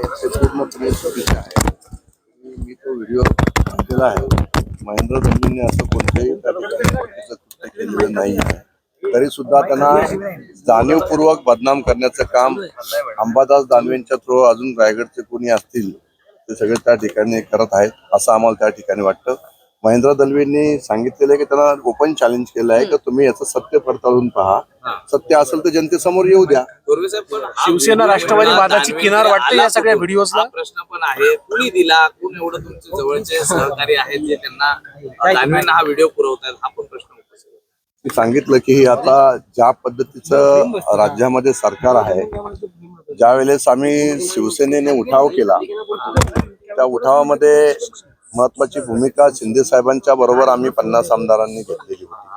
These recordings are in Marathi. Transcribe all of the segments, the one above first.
ते पूर्णपणे चुकीचे आहे. मी तो व्हिडिओ पाहिलेला आहे. महेंद्र धोनींनी असं कोणत्याही कृत्य केलेलं नाही आहे. तरी सुद्धा त्यांना जाणीवपूर्वक बदनाम करण्याचं काम अंबादास दानवेंच्या थ्रू अजून रायगडचे कोणी असतील ते सगळे त्या ठिकाणी करत आहेत असं आम्हाला त्या ठिकाणी वाटतं. महेंद्र दलवेंनी सांगितलेलं आहे की त्यांना ओपन चॅलेंज केलं आहे की तुम्ही याचं सत्य पडताळून पहा. सत्य असेल तर जनतेसमोर येऊ द्या. शिवसेना राष्ट्रवादी वादाची किनार वाटते या सगळ्या व्हिडिओजला. प्रश्न पण आहे, कुणी दिला, कोण एवढं तुमचे जवळचे सहकारी आहेत जे त्यांना दानवेंना हा व्हिडिओ पुरवतात, हा पण प्रश्न उपस्थित. मी सांगितलं की आता ज्या पद्धतीचं राज्यामध्ये सरकार आहे, ज्या वेळेस आम्ही शिवसेनेने उठाव केला त्या उठावामध्ये महत्वाची भूमिका शिंदे साहेबांच्या बरोबर आम्ही 50 आमदारांनी घेतलेली होती.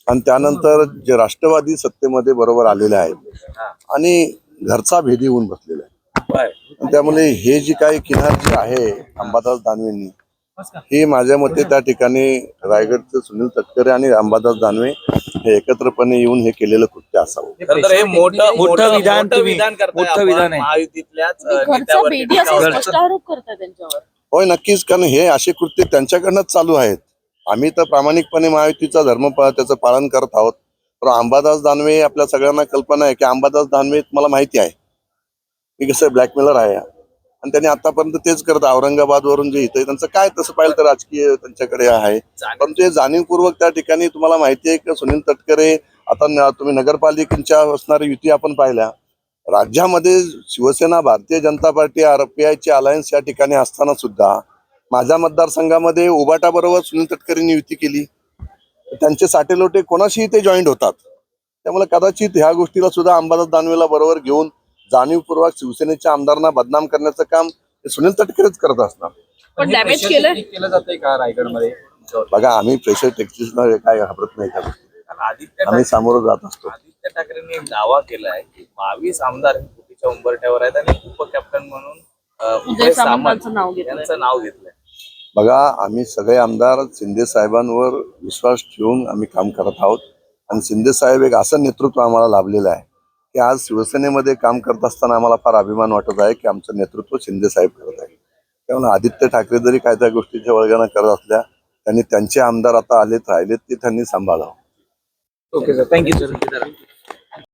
आणि त्यानंतर जे राष्ट्रवादी सत्तेमध्ये बरोबर आलेले आहेत आणि घरचा भेदी होऊन बसलेला आहे. त्यामुळे हे जी काही किनार जी आहे अंबादास दानवेंनी, ही माझ्या मते त्या ठिकाणी रायगडचे सुनील तटकरे आणि अंबादास दानवे हे एकत्रपणे येऊन हे केलेलं कृत्य असावं. हे मोठं विधान आहे. महायुतीतल्याच आरोप करतात त्यांच्यावर. होय, नक्कीच. कारण हे असे कृत्य त्यांच्याकडनंच चालू आहेत. आम्ही तर प्रामाणिकपणे महायुतीचा धर्म त्याचं पालन करत आहोत. पण अंबादास दानवे, आपल्या सगळ्यांना कल्पना आहे की अंबादास दानवे मला माहिती आहे की कसं ब्लॅकमेलर आहे आणि त्यांनी आतापर्यंत तेच करत औरंगाबाद वरून जे इथं त्यांचं काय तसं पाहिलं तर राजकीय त्यांच्याकडे आहे. पण ते जाणीवपूर्वक त्या ठिकाणी तुम्हाला माहिती आहे की सुनील तटकरे, आता तुम्ही नगरपालिकेच्या असणारी युती आपण पाहिल्या, राज्यामध्ये शिवसेना, भारतीय जनता पार्टी, RPI ची अलायन्स या ठिकाणी असताना सुद्धा माझ्या मतदारसंघामध्ये उबाटा बरोबर सुनील तटकरेंनी युती केली. त्यांचे साटेलोटे कोणाशीही ते जॉईंट होतात. त्यामुळे कदाचित ह्या गोष्टीला सुद्धा अंबादास दानवेला बरोबर घेऊन जाणीवपूर्वक शिवसेनेच्या आमदारांना बदनाम करण्याचं काम सुनील तटकरेच करत असणार. पण डॅमेज केलं जातंय का रायगडमध्ये? बघा, आम्ही प्रेशर टेक्स्टिसला काय घाबरत नाही का, आम्ही सामोरं जात असतो. आदित्य ठाकरेंनी एक दावा केलाय की 22 आमदार फुटीच्या उंबरठ्यावर आहेत आणि उपकॅप्टन म्हणून उदय सामंत यांचं नाव घेतलंय. बघा, आम्ही सगळे आमदार शिंदे साहेबांवर विश्वास ठेवून आम्ही काम करत आहोत आणि शिंदे साहेब एक असं नेतृत्व आम्हाला लाभलेलं आहे की आज शिवसेनेमध्ये काम करत असताना आम्हाला फार अभिमान वाटत आहे की आमचं नेतृत्व शिंदे साहेब करत आहे. त्यामुळे आदित्य ठाकरे जरी काय त्या गोष्टीच्या वळगानं करत असल्या, त्यांनी त्यांचे आमदार आता आलेत राहिलेत ते त्यांनी सांभाळावं. Okay sir, thank you sir.